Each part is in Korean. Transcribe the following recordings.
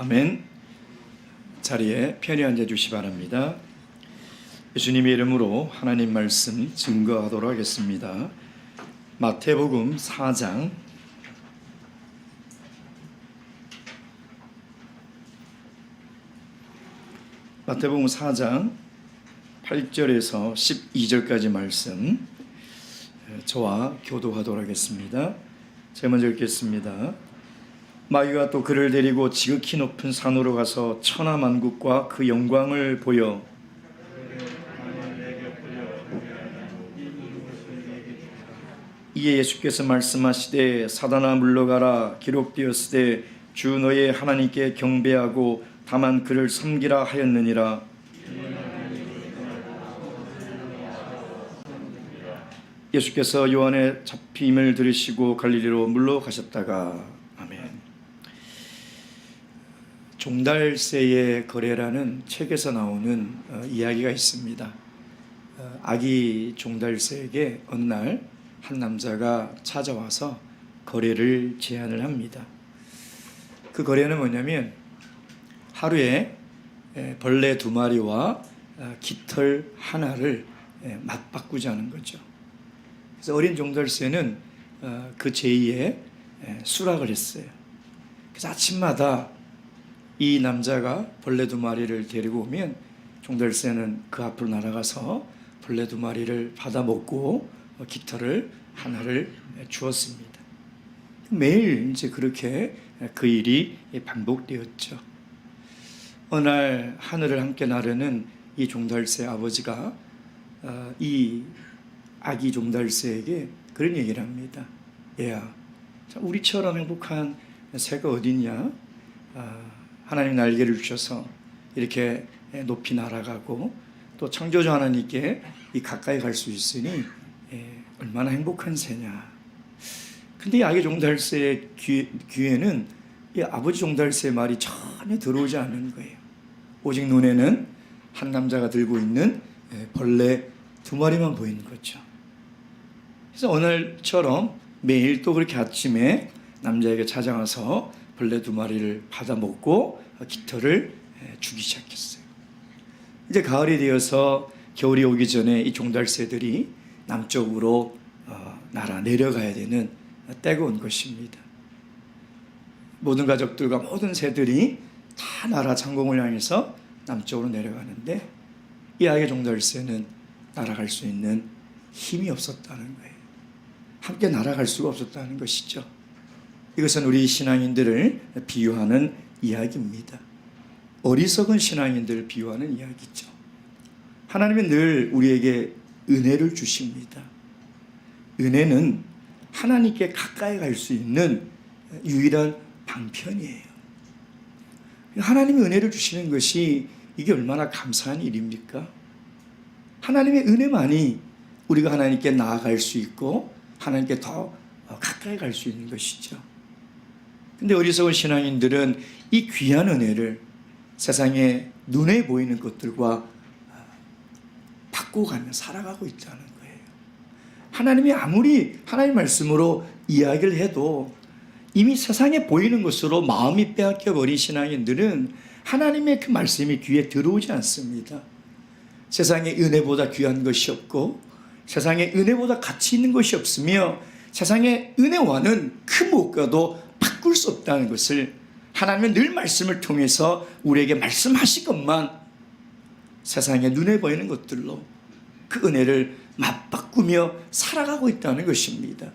아멘. 자리에 편히 앉아 주시 바랍니다. 예수님의 이름으로 하나님 말씀 증거하도록 하겠습니다. 마태복음 4장 마태복음 4장 8절에서 12절까지 말씀 저와 교도하도록 하겠습니다. 제가 먼저 읽겠습니다. 마귀가 또 그를 데리고 지극히 높은 산으로 가서 천하만국과 그 영광을 보여 이에 예수께서 말씀하시되 사단아 물러가라 기록되었으되 주 너의 하나님께 경배하고 다만 그를 섬기라 하였느니라. 예수께서 요한의 잡힘을 들으시고 갈릴리로 물러가셨다가 아멘. 종달새의 거래라는 책에서 나오는 이야기가 있습니다. 아기 종달새에게 어느 날 한 남자가 찾아와서 거래를 제안을 합니다. 그 거래는 뭐냐면 하루에 벌레 2마리와 깃털 하나를 맞바꾸자는 거죠. 그래서 어린 종달새는 그 제의에 수락을 했어요. 그래서 아침마다 이 남자가 벌레 2마리를 데리고 오면 종달새는 그 앞으로 날아가서 벌레 2마리를 받아먹고 깃털을 하나를 주었습니다. 매일 이제 그렇게 그 일이 반복되었죠. 어느 날 하늘을 함께 나르는 이 종달새 아버지가 이 아기 종달새에게 그런 얘기를 합니다. 얘야, 우리처럼 행복한 새가 어딨냐? 하나님 날개를 주셔서 이렇게 높이 날아가고 또 창조주 하나님께 이 가까이 갈 수 있으니 얼마나 행복한 새냐. 근데 이 아기 종달새의 귀에는 이 아버지 종달새의 말이 전혀 들어오지 않는 거예요. 오직 눈에는 한 남자가 들고 있는 벌레 2마리만 보이는 거죠. 그래서 오늘처럼 매일 또 그렇게 아침에 남자에게 찾아와서 벌레 2마리를 받아먹고 깃털을 주기 시작했어요. 이제 가을이 되어서 겨울이 오기 전에 이 종달새들이 남쪽으로 날아 내려가야 되는 때가 온 것입니다. 모든 가족들과 모든 새들이 다 나라 창공을 향해서 남쪽으로 내려가는데 이 아기 종달새는 날아갈 수 있는 힘이 없었다는 거예요. 함께 날아갈 수가 없었다는 것이죠. 이것은 우리 신앙인들을 비유하는 이야기입니다. 어리석은 신앙인들을 비유하는 이야기죠. 하나님은 늘 우리에게 은혜를 주십니다. 은혜는 하나님께 가까이 갈 수 있는 유일한 방편이에요. 하나님이 은혜를 주시는 것이 이게 얼마나 감사한 일입니까? 하나님의 은혜만이 우리가 하나님께 나아갈 수 있고 하나님께 더 가까이 갈 수 있는 것이죠. 근데 어리석은 신앙인들은 이 귀한 은혜를 세상에 눈에 보이는 것들과 바꿔가며 살아가고 있다는 거예요. 하나님이 아무리 하나님의 말씀으로 이야기를 해도 이미 세상에 보이는 것으로 마음이 빼앗겨버린 신앙인들은 하나님의 그 말씀이 귀에 들어오지 않습니다. 세상에 은혜보다 귀한 것이 없고 세상에 은혜보다 가치 있는 것이 없으며 세상의 은혜와는 그 무엇과도 바꿀 수 없다는 것을 하나님은 늘 말씀을 통해서 우리에게 말씀하시건만 세상에 눈에 보이는 것들로 그 은혜를 맞바꾸며 살아가고 있다는 것입니다.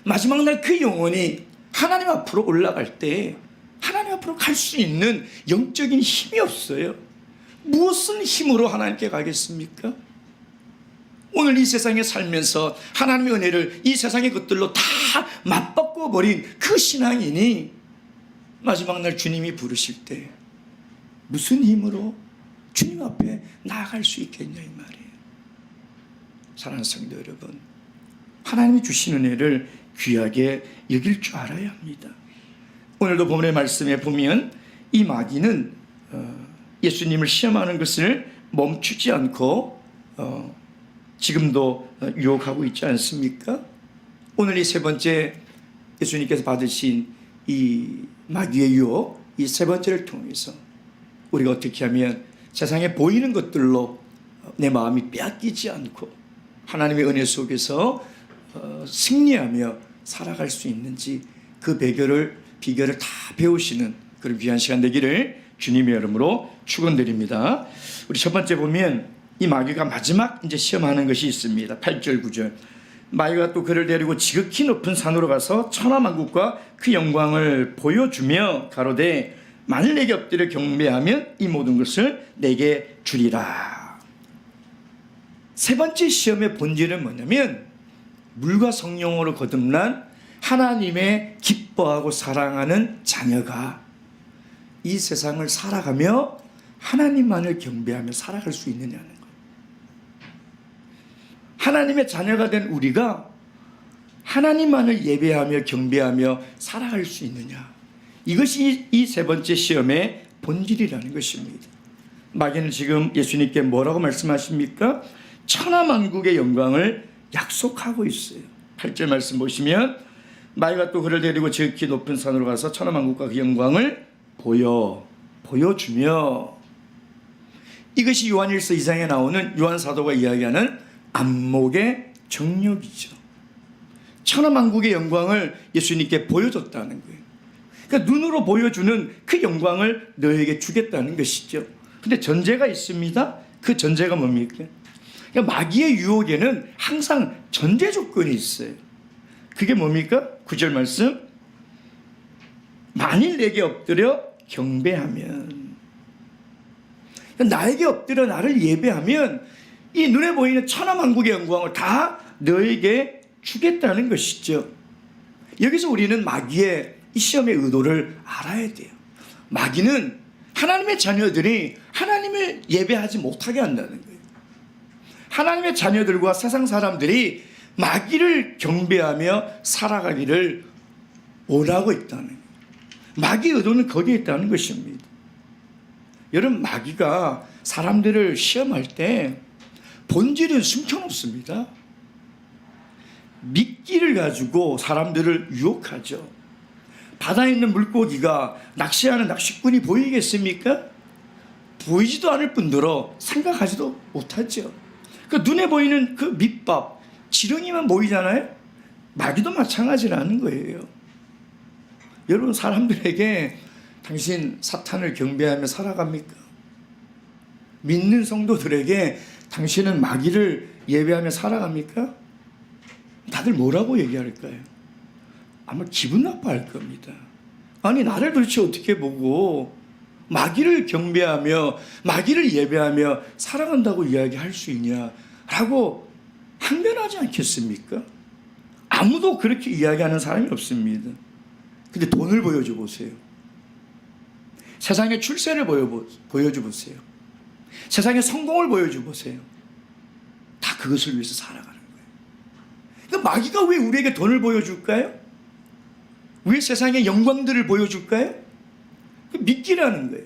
마지막 날 그 영혼이 하나님 앞으로 올라갈 때 하나님 앞으로 갈 수 있는 영적인 힘이 없어요. 무엇은 힘으로 하나님께 가겠습니까? 오늘 이 세상에 살면서 하나님의 은혜를 이 세상의 것들로 다 맞바꾸어 버린 그 신앙인이 마지막 날 주님이 부르실 때 무슨 힘으로 주님 앞에 나아갈 수 있겠냐 이 말이에요. 사랑하는 성도 여러분, 하나님이 주신 은혜를 귀하게 여길 줄 알아야 합니다. 오늘도 본문의 말씀에 보면 이 마귀는 예수님을 시험하는 것을 멈추지 않고 지금도 유혹하고 있지 않습니까? 오늘 이 세 번째 예수님께서 받으신 이 마귀의 유혹, 이 세 번째를 통해서 우리가 어떻게 하면 세상에 보이는 것들로 내 마음이 빼앗기지 않고 하나님의 은혜 속에서 승리하며 살아갈 수 있는지 그 비결을 다 배우시는 그런 귀한 시간 되기를 주님의 이름으로 축원드립니다. 우리 첫 번째 보면 이 마귀가 마지막 이제 시험하는 것이 있습니다. 8절 9절. 마귀가 또 그를 데리고 지극히 높은 산으로 가서 천하만국과 그 영광을 보여주며 가로되 만일 내게 엎드려 경배하면 이 모든 것을 내게 주리라. 세 번째 시험의 본질은 뭐냐면 물과 성령으로 거듭난 하나님의 기뻐하고 사랑하는 자녀가 이 세상을 살아가며 하나님만을 경배하며 살아갈 수 있느냐는 거예요. 하나님의 자녀가 된 우리가 하나님만을 예배하며 경배하며 살아갈 수 있느냐, 이것이 이 세 번째 시험의 본질이라는 것입니다. 마귀는 지금 예수님께 뭐라고 말씀하십니까? 천하만국의 영광을 약속하고 있어요. 8절 말씀 보시면 마귀가 또 그를 데리고 지극히 높은 산으로 가서 천하만국과 그 영광을 보여주며, 이것이 요한일서 2장에 나오는 요한사도가 이야기하는 안목의 정력이죠. 천하만국의 영광을 예수님께 보여줬다는 거예요. 그러니까 눈으로 보여주는 그 영광을 너에게 주겠다는 것이죠. 근데 전제가 있습니다. 그 전제가 뭡니까? 그러니까 마귀의 유혹에는 항상 전제 조건이 있어요. 그게 뭡니까? 9절 말씀. 만일 내게 엎드려 경배하면, 나에게 엎드려 나를 예배하면 이 눈에 보이는 천하만국의 영광을 다 너에게 주겠다는 것이죠. 여기서 우리는 마귀의 이 시험의 의도를 알아야 돼요. 마귀는 하나님의 자녀들이 하나님을 예배하지 못하게 한다는 거예요. 하나님의 자녀들과 세상 사람들이 마귀를 경배하며 살아가기를 원하고 있다는 거예요. 마귀의 의도는 거기에 있다는 것입니다. 여러분, 마귀가 사람들을 시험할 때 본질은 숨겨놓습니다. 미끼를 가지고 사람들을 유혹하죠. 바다에 있는 물고기가 낚시하는 낚시꾼이 보이겠습니까? 보이지도 않을 뿐더러 생각하지도 못하죠. 그 눈에 보이는 그 밑밥, 지렁이만 보이잖아요. 마귀도 마찬가지라는 거예요. 여러분, 사람들에게 당신 사탄을 경배하며 살아갑니까? 믿는 성도들에게 당신은 마귀를 예배하며 살아갑니까? 다들 뭐라고 얘기할까요? 아마 기분 나빠할 겁니다. 아니, 나를 도대체 어떻게 보고 마귀를 경배하며 마귀를 예배하며 살아간다고 이야기할 수 있냐라고 항변하지 않겠습니까? 아무도 그렇게 이야기하는 사람이 없습니다. 근데 돈을 보여줘 보세요. 세상의 출세를 보여줘 보세요. 세상의 성공을 보여줘 보세요. 다 그것을 위해서 살아가는 거예요. 그러니까 마귀가 왜 우리에게 돈을 보여줄까요? 왜 세상의 영광들을 보여줄까요? 그 미끼라는 거예요.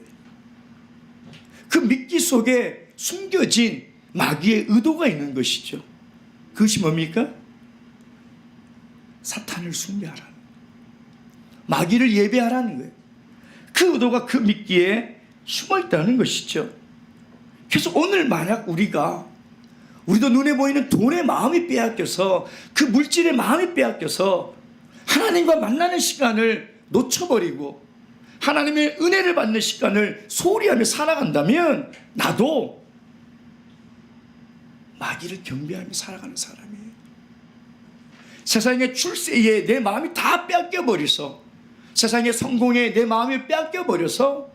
그 미끼 속에 숨겨진 마귀의 의도가 있는 것이죠. 그것이 뭡니까? 사탄을 숭배하라는, 마귀를 예배하라는 거예요. 그 의도가 그 미끼에 숨어 있다는 것이죠. 그래서 오늘 만약 우리도 눈에 보이는 돈의 마음이 빼앗겨서, 그 물질의 마음이 빼앗겨서 하나님과 만나는 시간을 놓쳐버리고 하나님의 은혜를 받는 시간을 소홀히 하며 살아간다면 나도 마귀를 경배하며 살아가는 사람이에요. 세상의 출세에 내 마음이 다 빼앗겨버려서, 세상의 성공에 내 마음이 빼앗겨버려서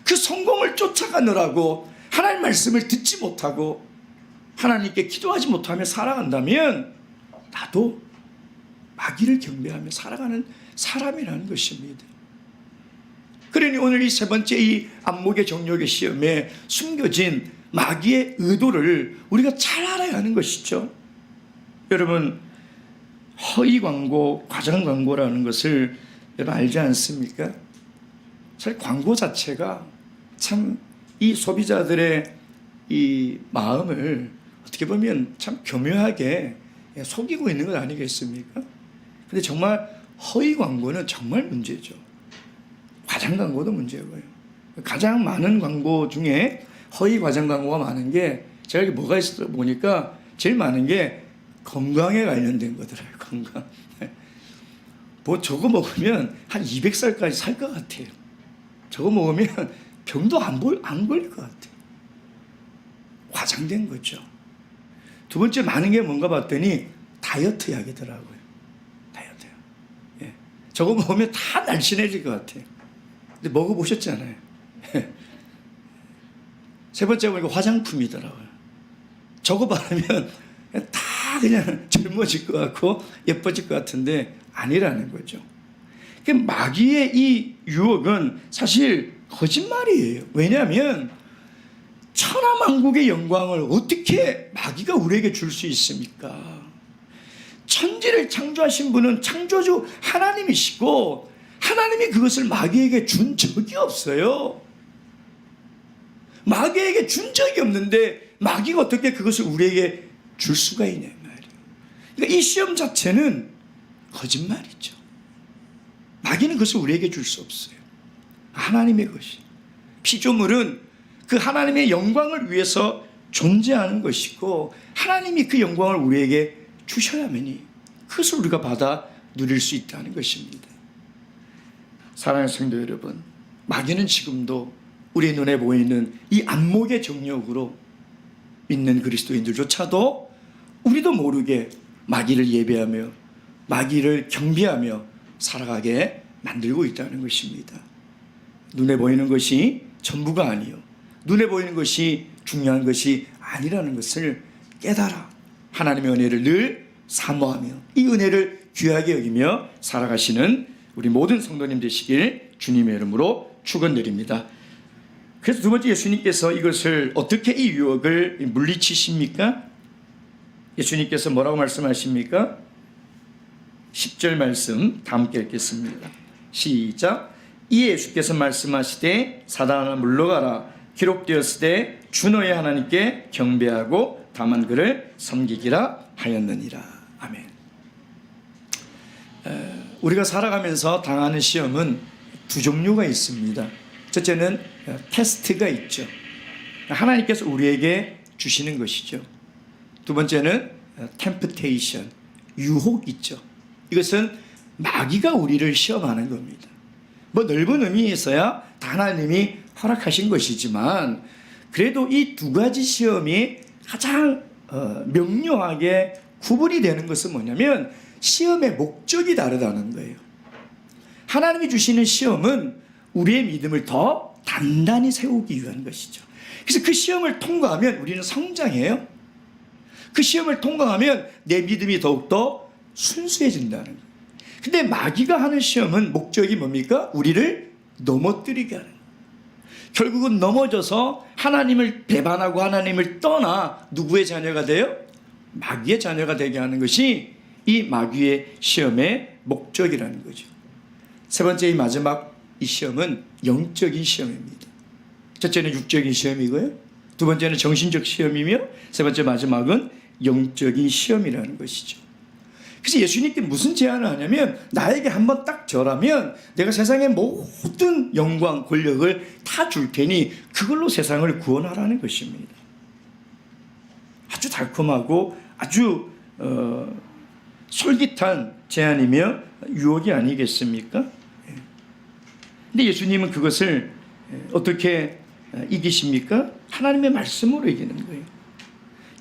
그 성공을 쫓아가느라고 하나님 말씀을 듣지 못하고 하나님께 기도하지 못하며 살아간다면 나도 마귀를 경배하며 살아가는 사람이라는 것입니다. 그러니 오늘 이 세 번째 이 안목의 정욕의 시험에 숨겨진 마귀의 의도를 우리가 잘 알아야 하는 것이죠. 여러분, 허위 광고, 과장 광고라는 것을 여러분 알지 않습니까? 사실 광고 자체가 참 이 소비자들의 이 마음을 어떻게 보면 참 교묘하게 속이고 있는 것 아니겠습니까? 근데 정말 허위 광고는 정말 문제죠. 과장 광고도 문제고요. 가장 많은 광고 중에 허위 과장 광고가 많은 게 제가 이게 뭐가 있어 보니까 제일 많은 게 건강에 관련된 거더라고요. 건강. 뭐 저거 먹으면 한 200살까지 살 것 같아요. 저거 먹으면 병도 안 걸릴 것 같아요. 과장된 거죠. 두 번째 많은 게 뭔가 봤더니 다이어트 약이더라고요. 다이어트 약. 예. 저거 먹으면 다 날씬해질 것 같아요. 근데 먹어보셨잖아요. 세 번째 보니까 화장품이더라고요. 저거 바르면 다 그냥 젊어질 것 같고 예뻐질 것 같은데 아니라는 거죠. 마귀의 이 유혹은 사실 거짓말이에요. 왜냐하면 천하만국의 영광을 어떻게 마귀가 우리에게 줄 수 있습니까? 천지를 창조하신 분은 창조주 하나님이시고 하나님이 그것을 마귀에게 준 적이 없어요. 마귀에게 준 적이 없는데 마귀가 어떻게 그것을 우리에게 줄 수가 있냐 말이에요. 그러니까 이 시험 자체는 거짓말이죠. 마귀는 그것을 우리에게 줄 수 없어요. 하나님의 것이. 피조물은 그 하나님의 영광을 위해서 존재하는 것이고 하나님이 그 영광을 우리에게 주셔야만이 그것을 우리가 받아 누릴 수 있다는 것입니다. 사랑하는 성도 여러분, 마귀는 지금도 우리 눈에 보이는 이 안목의 정욕으로 믿는 그리스도인들조차도 우리도 모르게 마귀를 예배하며 마귀를 경배하며 살아가게 만들고 있다는 것입니다. 눈에 보이는 것이 전부가 아니요, 눈에 보이는 것이 중요한 것이 아니라는 것을 깨달아 하나님의 은혜를 늘 사모하며 이 은혜를 귀하게 여기며 살아가시는 우리 모든 성도님 되시길 주님의 이름으로 축원드립니다. 그래서 두 번째, 예수님께서 이것을 어떻게 이 유혹을 물리치십니까? 예수님께서 뭐라고 말씀하십니까? 10절 말씀 다 함께 읽겠습니다. 시작. 이에 예수께서 말씀하시되 사단아 물러가라, 기록되었으되 주 너의 하나님께 경배하고 다만 그를 섬기기라 하였느니라. 아멘. 우리가 살아가면서 당하는 시험은 두 종류가 있습니다. 첫째는 테스트가 있죠. 하나님께서 우리에게 주시는 것이죠. 두 번째는 템프테이션, 유혹 있죠. 이것은 마귀가 우리를 시험하는 겁니다. 뭐 넓은 의미에서야 하나님이 허락하신 것이지만 그래도 이 두 가지 시험이 가장 명료하게 구분이 되는 것은 뭐냐면 시험의 목적이 다르다는 거예요. 하나님이 주시는 시험은 우리의 믿음을 더 단단히 세우기 위한 것이죠. 그래서 그 시험을 통과하면 우리는 성장해요. 그 시험을 통과하면 내 믿음이 더욱더 순수해진다는 거예요. 근데 마귀가 하는 시험은 목적이 뭡니까? 우리를 넘어뜨리게 하는 거예요. 결국은 넘어져서 하나님을 배반하고 하나님을 떠나 누구의 자녀가 돼요? 마귀의 자녀가 되게 하는 것이 이 마귀의 시험의 목적이라는 거죠. 세 번째, 이 마지막 이 시험은 영적인 시험입니다. 첫째는 육적인 시험이고요, 두 번째는 정신적 시험이며 세 번째 마지막은 영적인 시험이라는 것이죠. 그래서 예수님께 무슨 제안을 하냐면 나에게 한번 딱 절하면 내가 세상의 모든 영광 권력을 다 줄 테니 그걸로 세상을 구원하라는 것입니다. 아주 달콤하고 아주 솔깃한 제안이며 유혹이 아니겠습니까? 근데 예수님은 그것을 어떻게 이기십니까? 하나님의 말씀으로 이기는 거예요.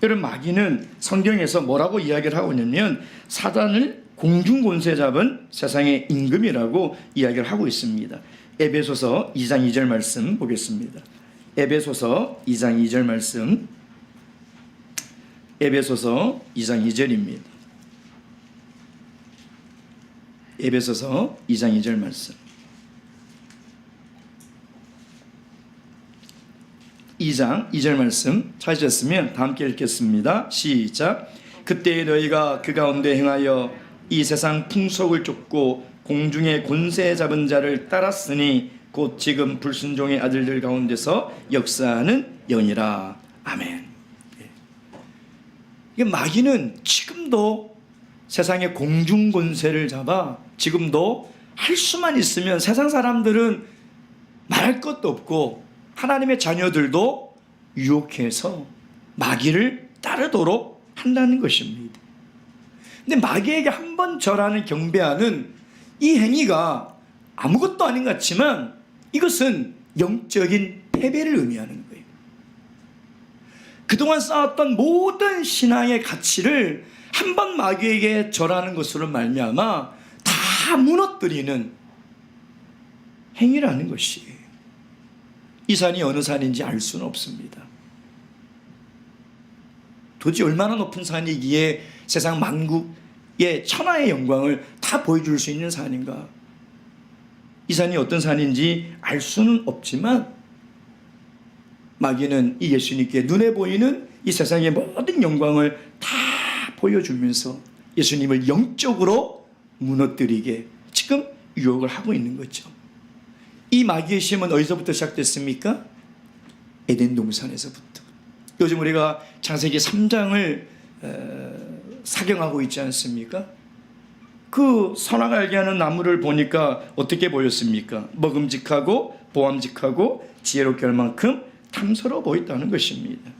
여러분, 마귀는 성경에서 뭐라고 이야기를 하고 있냐면 사단을 공중권세 잡은 세상의 임금이라고 이야기를 하고 있습니다. 에베소서 2장 2절 말씀 보겠습니다. 에베소서 2장 2절 말씀, 에베소서 2장 2절입니다. 에베소서 2장 2절 말씀. 2장 2절 말씀 찾으셨으면 다 함께 읽겠습니다. 시작. 그때 너희가 그 가운데 행하여 이 세상 풍속을 쫓고 공중의 권세 잡은 자를 따랐으니 곧 지금 불순종의 아들들 가운데서 역사하는 영이라. 아멘. 이게 마귀는 지금도 세상의 공중 권세를 잡아 지금도 할 수만 있으면 세상 사람들은 말할 것도 없고 하나님의 자녀들도 유혹해서 마귀를 따르도록 한다는 것입니다. 근데 마귀에게 한 번 절하는 경배하는 이 행위가 아무것도 아닌 것 같지만 이것은 영적인 패배를 의미하는 거예요. 그동안 쌓았던 모든 신앙의 가치를 한 번 마귀에게 절하는 것으로 말미암아 다 무너뜨리는 행위라는 것이에요. 이 산이 어느 산인지 알 수는 없습니다. 도대체 얼마나 높은 산이기에 세상 만국의 천하의 영광을 다 보여줄 수 있는 산인가? 이 산이 어떤 산인지 알 수는 없지만 마귀는 이 예수님께 눈에 보이는 이 세상의 모든 영광을 다 보여주면서 예수님을 영적으로 무너뜨리게 지금 유혹을 하고 있는 거죠. 이 마귀의 시험은 어디서부터 시작됐습니까? 에덴 동산에서부터. 요즘 우리가 창세기 3장을 사경하고 있지 않습니까? 그 선악을 알게 하는 나무를 보니까 어떻게 보였습니까? 먹음직하고 보암직하고 지혜롭게 할 만큼 탐스러워 보였다는 것입니다.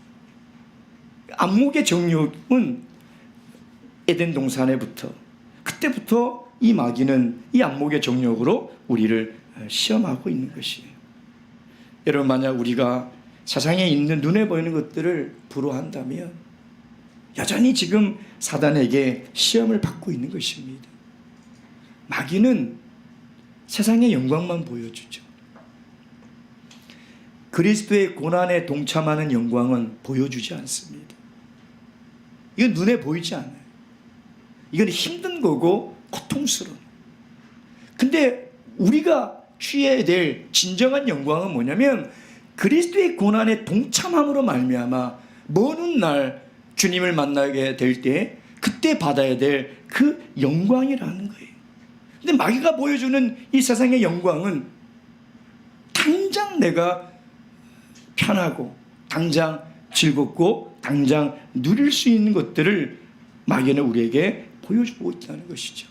안목의 정욕은 에덴 동산에부터, 그때부터 이 마귀는 이 안목의 정욕으로 우리를 시험하고 있는 것이에요. 여러분, 만약 우리가 세상에 있는 눈에 보이는 것들을 부러워한다면 여전히 지금 사단에게 시험을 받고 있는 것입니다. 마귀는 세상의 영광만 보여주죠. 그리스도의 고난에 동참하는 영광은 보여주지 않습니다. 이건 눈에 보이지 않아요. 이건 힘든 거고 고통스러운. 근데 우리가 취해야 될 진정한 영광은 뭐냐면 그리스도의 고난에 동참함으로 말미암아 먼 훗날 주님을 만나게 될 때 그때 받아야 될 그 영광이라는 거예요. 근데 마귀가 보여주는 이 세상의 영광은 당장 내가 편하고 당장 즐겁고 당장 누릴 수 있는 것들을 마귀는 우리에게 보여주고 있다는 것이죠.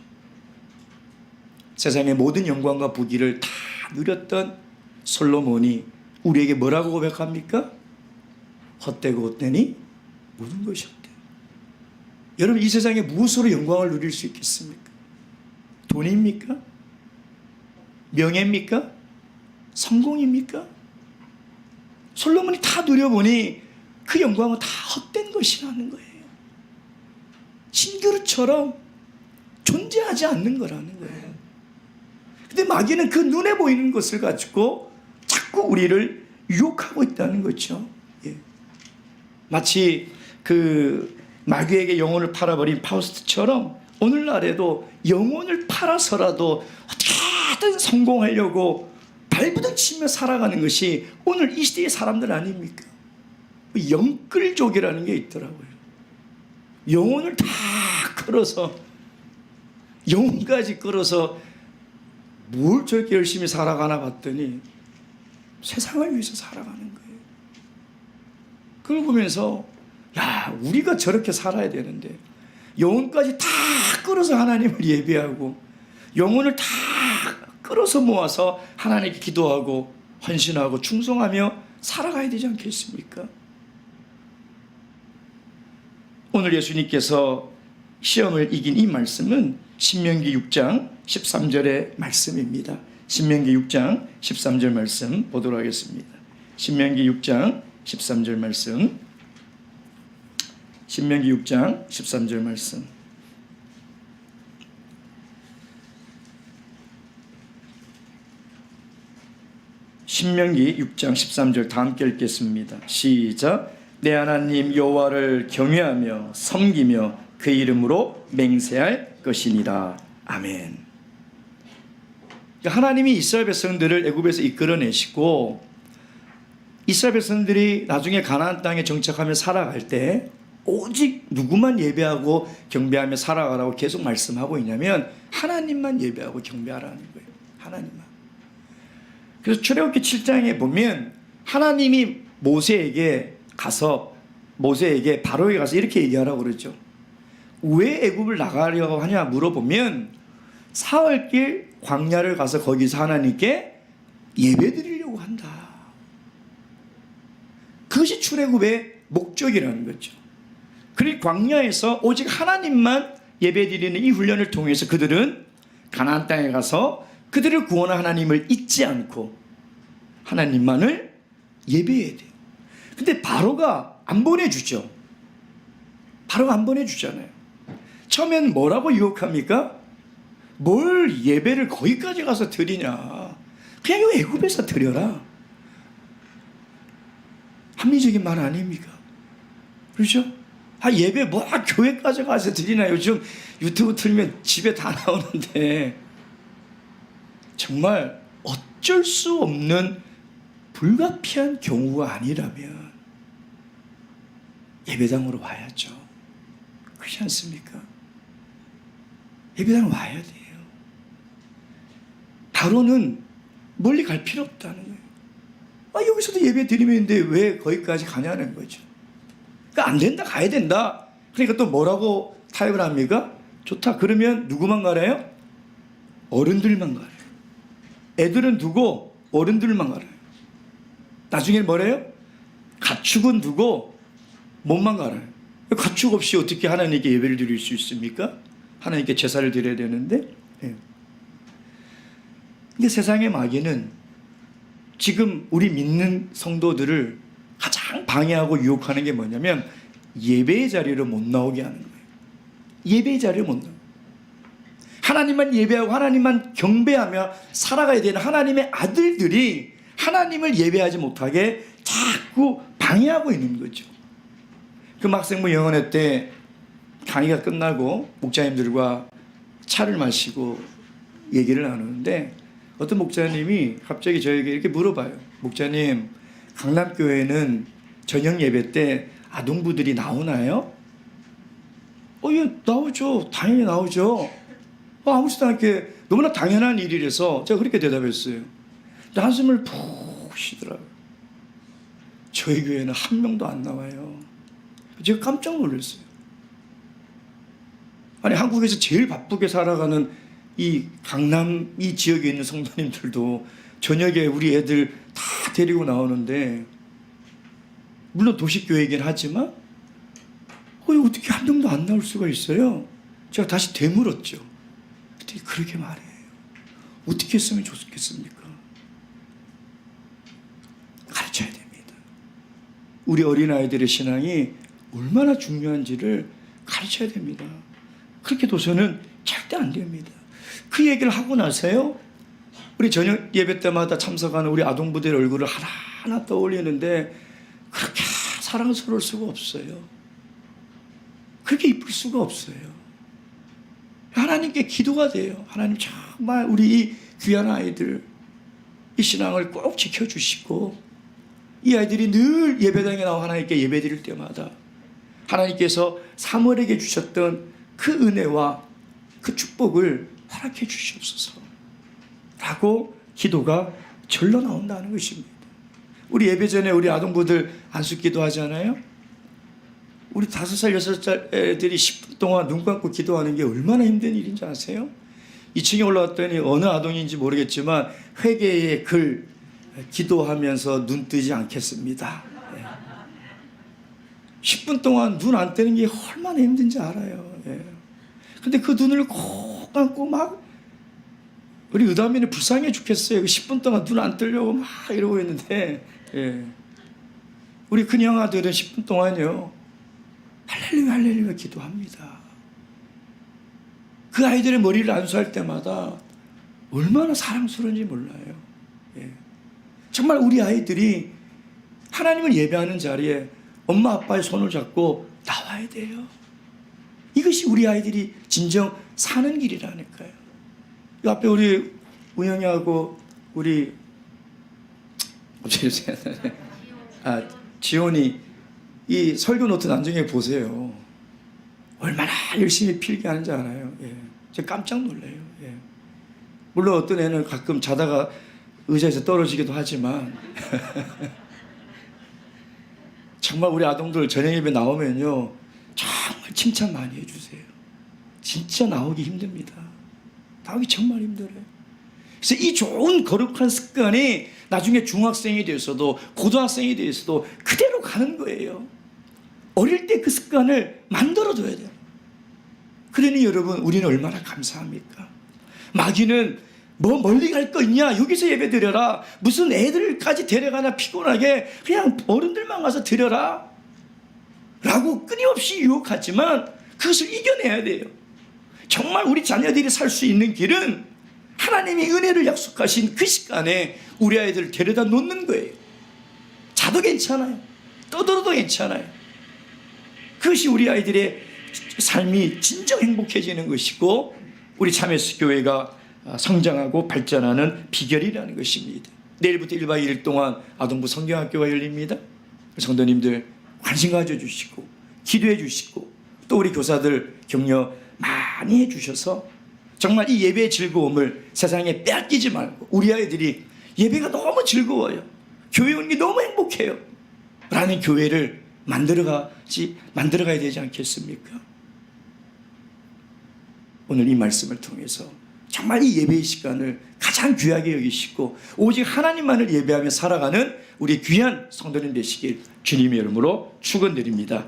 세상의 모든 영광과 부귀를 다 누렸던 솔로몬이 우리에게 뭐라고 고백합니까? 헛되고 헛되니 모든 것이 헛되다. 여러분, 이 세상에 무엇으로 영광을 누릴 수 있겠습니까? 돈입니까? 명예입니까? 성공입니까? 솔로몬이 다 누려보니 그 영광은 다 헛된 것이라는 거예요. 신그릇처럼 존재하지 않는 거라는 거예요. 근데 마귀는 그 눈에 보이는 것을 가지고 자꾸 우리를 유혹하고 있다는 거죠. 예. 마치 그 마귀에게 영혼을 팔아버린 파우스트처럼 오늘날에도 영혼을 팔아서라도 어떻게든 성공하려고 발부둥치며 살아가는 것이 오늘 이 시대의 사람들 아닙니까? 영끌족이라는 게 있더라고요. 영혼을 다 끌어서, 영혼까지 끌어서 뭘 저렇게 열심히 살아가나 봤더니 세상을 위해서 살아가는 거예요. 그걸 보면서 야, 우리가 저렇게 살아야 되는데 영혼까지 다 끌어서 하나님을 예배하고 영혼을 다 끌어서 모아서 하나님께 기도하고 헌신하고 충성하며 살아가야 되지 않겠습니까? 오늘 예수님께서 시험을 이긴 이 말씀은 신명기 6장 13절의 말씀입니다. 신명기 6장 13절 말씀 보도록 하겠습니다. 신명기 6장 13절 말씀. 신명기 6장 13절 말씀. 신명기 6장 13절 다 함께 읽겠습니다. 시작. 내 하나님 여호와를 경외하며 섬기며 그 이름으로 맹세할 것이니라. 아멘. 하나님이 이스라엘 백성들을 애굽에서 이끌어내시고 이스라엘 백성들이 나중에 가나안 땅에 정착하며 살아갈 때 오직 누구만 예배하고 경배하며 살아가라고 계속 말씀하고 있냐면 하나님만 예배하고 경배하라는 거예요. 하나님만. 그래서 출애굽기 7장에 보면 하나님이 모세에게 바로에게 가서 이렇게 얘기하라고 그러죠. 왜 애굽을 나가려고 하냐 물어보면 사흘길 광야를 가서 거기서 하나님께 예배드리려고 한다. 그것이 출애굽의 목적이라는 거죠. 그리고 광야에서 오직 하나님만 예배드리는 이 훈련을 통해서 그들은 가나안 땅에 가서 그들을 구원한 하나님을 잊지 않고 하나님만을 예배해야 돼요. 근데 바로가 안 보내주죠. 바로가 안 보내주잖아요. 처음엔 뭐라고 유혹합니까? 뭘 예배를 거기까지 가서 드리냐. 그냥 이 애굽에서 드려라. 합리적인 말 아닙니까? 그렇죠? 예배 뭐 교회까지 가서 드리나. 요즘 유튜브 틀면 집에 다 나오는데 정말 어쩔 수 없는 불가피한 경우가 아니라면 예배당으로 와야죠. 그렇지 않습니까? 예배당 와야 돼요. 바로는 멀리 갈 필요 없다는 거예요. 여기서도 예배 드리면 되는데 왜 거기까지 가냐는 거죠. 그러니까 안 된다, 가야 된다. 그러니까 또 뭐라고 타협을 합니까? 좋다. 그러면 누구만 가래요? 어른들만 가래요. 애들은 두고 어른들만 가래요. 나중에 뭐래요? 가축은 두고 몸만 가래요. 가축 없이 어떻게 하나님께 예배를 드릴 수 있습니까? 하나님께 제사를 드려야 되는데. 근데 세상의 마귀는 지금 우리 믿는 성도들을 가장 방해하고 유혹하는 게 뭐냐면 예배의 자리로 못 나오게 하는 거예요. 예배의 자리로 못 나오게. 하나님만 예배하고 하나님만 경배하며 살아가야 되는 하나님의 아들들이 하나님을 예배하지 못하게 자꾸 방해하고 있는 거죠. 그 막생무 영언회 때 강의가 끝나고 목자님들과 차를 마시고 얘기를 나누는데 어떤 목자님이 갑자기 저에게 이렇게 물어봐요. 목자님, 강남교회는 저녁 예배 때 아동부들이 나오나요? 예, 나오죠. 당연히 나오죠. 아무렇지도 않게 너무나 당연한 일이라서 제가 그렇게 대답했어요. 근데 한숨을 푹 쉬더라고요. 저희 교회는 한 명도 안 나와요. 제가 깜짝 놀랐어요. 아니, 한국에서 제일 바쁘게 살아가는 이 강남 이 지역에 있는 성도님들도 저녁에 우리 애들 다 데리고 나오는데, 물론 도시교회이긴 하지만 어떻게 한 명도 안 나올 수가 있어요? 제가 다시 되물었죠. 그랬더니 그렇게 말해요. 어떻게 했으면 좋겠습니까? 가르쳐야 됩니다. 우리 어린아이들의 신앙이 얼마나 중요한지를 가르쳐야 됩니다. 그렇게 둬서는 절대 안 됩니다. 그 얘기를 하고 나서요, 우리 저녁 예배 때마다 참석하는 우리 아동부들의 얼굴을 하나하나 떠올리는데 그렇게 사랑스러울 수가 없어요. 그렇게 이쁠 수가 없어요. 하나님께 기도가 돼요. 하나님 정말 우리 이 귀한 아이들 이 신앙을 꼭 지켜주시고 이 아이들이 늘 예배당에 나와 하나님께 예배드릴 때마다 하나님께서 사무엘에게 주셨던 그 은혜와 그 축복을 허락해 주시옵소서 라고 기도가 절로 나온다는 것입니다. 우리 예배 전에 우리 아동부들 안수기도 하잖아요. 우리 5살, 6살 애들이 10분 동안 눈 감고 기도하는 게 얼마나 힘든 일인지 아세요? 2층에 올라왔더니 어느 아동인지 모르겠지만 회개의 글 기도하면서 눈 뜨지 않겠습니다. 10분 동안 눈 안 뜨는 게 얼마나 힘든지 알아요. 근데 그 눈을 꼭 감고 막 우리 의담이는 불쌍해 죽겠어요. 10분 동안 눈 안 뜨려고 막 이러고 있는데 우리 큰 형아들은 10분 동안요 할렐루야 할렐루야 기도합니다. 그 아이들의 머리를 안수할 때마다 얼마나 사랑스러운지 몰라요. 정말 우리 아이들이 하나님을 예배하는 자리에 엄마 아빠의 손을 잡고 나와야 돼요. 이것이 우리 아이들이 진정 사는 길이라니까요. 이 앞에 우리 우영이하고 우리 지온이 이 설교 노트 나중에 보세요. 얼마나 열심히 필기하는지 알아요. 제가 깜짝 놀라요. 물론 어떤 애는 가끔 자다가 의자에서 떨어지기도 하지만 정말 우리 아동들 저녁 예배 나오면요 정말 칭찬 많이 해주세요. 진짜 나오기 힘듭니다. 나오기 정말 힘들어요. 그래서 이 좋은 거룩한 습관이 나중에 중학생이 되어서도 고등학생이 되어서도 그대로 가는 거예요. 어릴 때 그 습관을 만들어둬야 돼요. 그러니 여러분, 우리는 얼마나 감사합니까? 마귀는 뭐 멀리 갈 거 있냐, 여기서 예배 드려라, 무슨 애들까지 데려가나 피곤하게 그냥 어른들만 가서 드려라 라고 끊임없이 유혹하지만 그것을 이겨내야 돼요. 정말 우리 자녀들이 살 수 있는 길은 하나님이 은혜를 약속하신 그 시간에 우리 아이들을 데려다 놓는 거예요. 자도 괜찮아요, 떠들어도 괜찮아요. 그것이 우리 아이들의 삶이 진정 행복해지는 것이고 우리 참여스 교회가 성장하고 발전하는 비결이라는 것입니다. 내일부터 1박 2일 동안 아동부 성경학교가 열립니다. 성도님들 관심 가져주시고 기도해 주시고 또 우리 교사들 격려 많이 해주셔서 정말 이 예배의 즐거움을 세상에 빼앗기지 말고 우리 아이들이 예배가 너무 즐거워요, 교회 오는 게 너무 행복해요 라는 교회를 만들어가야 되지 않겠습니까? 오늘 이 말씀을 통해서 정말 이 예배의 시간을 가장 귀하게 여기시고 오직 하나님만을 예배하며 살아가는 우리 귀한 성도님 되시길 주님의 이름으로 축원드립니다.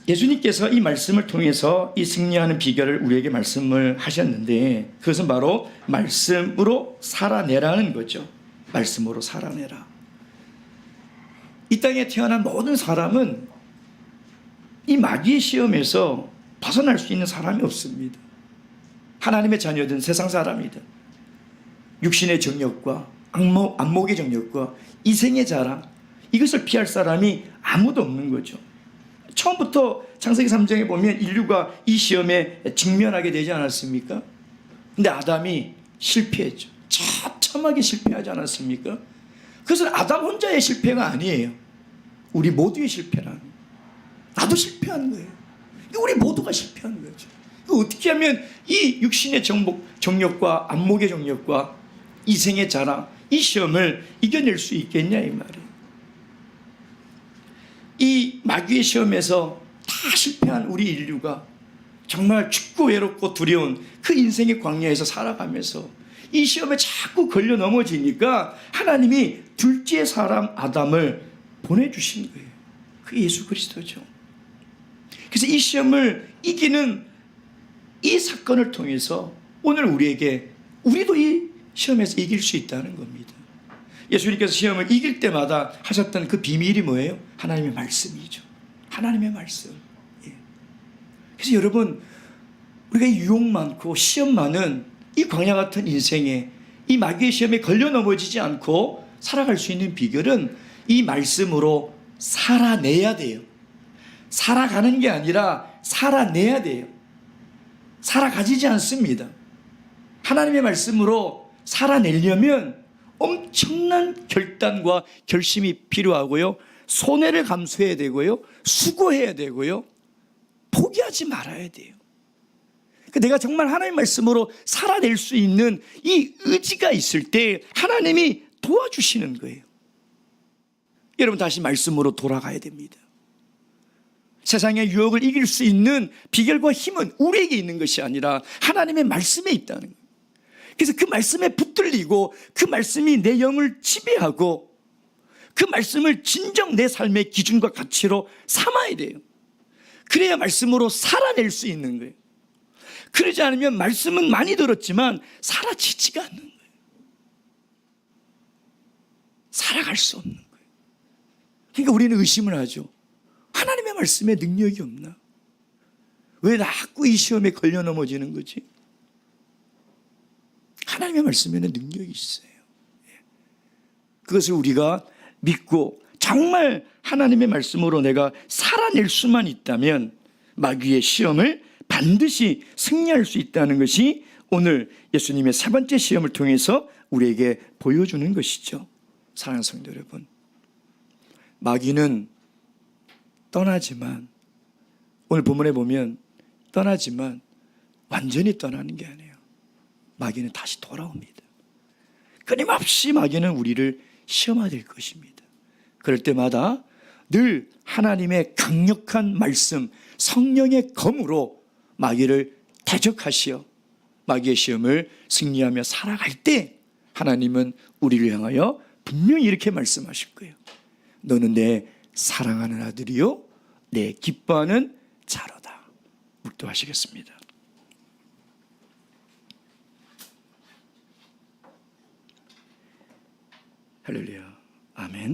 예수님께서 이 말씀을 통해서 이 승리하는 비결을 우리에게 말씀을 하셨는데 그것은 바로 말씀으로 살아내라는 거죠. 말씀으로 살아내라. 이 땅에 태어난 모든 사람은 이 마귀의 시험에서 벗어날 수 있는 사람이 없습니다. 하나님의 자녀든 세상 사람이든 육신의 정욕과 안목의 정욕과 이생의 자랑, 이것을 피할 사람이 아무도 없는 거죠. 처음부터 창세기 3장에 보면 인류가 이 시험에 직면하게 되지 않았습니까? 근데 아담이 실패했죠. 처참하게 실패하지 않았습니까? 그것은 아담 혼자의 실패가 아니에요. 우리 모두의 실패라는 거예요. 나도 실패한 거예요. 우리 모두가 실패한 거죠. 어떻게 하면 이 육신의 정욕과 안목의 정욕과 이생의 자랑, 이 시험을 이겨낼 수 있겠냐 이 말이에요. 이 마귀의 시험에서 다 실패한 우리 인류가 정말 춥고 외롭고 두려운 그 인생의 광야에서 살아가면서 이 시험에 자꾸 걸려 넘어지니까 하나님이 둘째 사람 아담을 보내주신 거예요. 그게 예수 그리스도죠. 그래서 이 시험을 이기는 이 사건을 통해서 오늘 우리도 이 시험에서 이길 수 있다는 겁니다. 예수님께서 시험을 이길 때마다 하셨던 그 비밀이 뭐예요? 하나님의 말씀이죠. 하나님의 말씀. 예. 그래서 여러분, 우리가 유혹 많고 시험 많은 이 광야 같은 인생에 이 마귀의 시험에 걸려 넘어지지 않고 살아갈 수 있는 비결은 이 말씀으로 살아내야 돼요. 살아가는 게 아니라 살아내야 돼요. 살아가지지 않습니다. 하나님의 말씀으로 살아내려면 엄청난 결단과 결심이 필요하고요, 손해를 감수해야 되고요, 수고해야 되고요, 포기하지 말아야 돼요. 내가 정말 하나님의 말씀으로 살아낼 수 있는 이 의지가 있을 때 하나님이 도와주시는 거예요. 여러분, 다시 말씀으로 돌아가야 됩니다. 세상의 유혹을 이길 수 있는 비결과 힘은 우리에게 있는 것이 아니라 하나님의 말씀에 있다는 거예요. 그래서 그 말씀에 붙들리고 그 말씀이 내 영을 지배하고 그 말씀을 진정 내 삶의 기준과 가치로 삼아야 돼요. 그래야 말씀으로 살아낼 수 있는 거예요. 그러지 않으면 말씀은 많이 들었지만 살아지지가 않는 거예요. 살아갈 수 없는 거예요. 그러니까 우리는 의심을 하죠. 하나님의 말씀에 능력이 없나? 왜 자꾸 이 시험에 걸려 넘어지는 거지? 하나님의 말씀에는 능력이 있어요. 그것을 우리가 믿고 정말 하나님의 말씀으로 내가 살아낼 수만 있다면 마귀의 시험을 반드시 승리할 수 있다는 것이 오늘 예수님의 세 번째 시험을 통해서 우리에게 보여주는 것이죠. 사랑하는 성도 여러분, 마귀는 떠나지만, 오늘 본문에 보면 떠나지만 완전히 떠나는 게 아니에요. 마귀는 다시 돌아옵니다. 끊임없이 마귀는 우리를 시험하될 것입니다. 그럴 때마다 늘 하나님의 강력한 말씀, 성령의 검으로 마귀를 대적하시어 마귀의 시험을 승리하며 살아갈 때 하나님은 우리를 향하여 분명히 이렇게 말씀하실 거예요. 너는 내 사랑하는 아들이요 내 기뻐하는 자로다. 묵도하시겠습니다. 할렐루야. 아멘.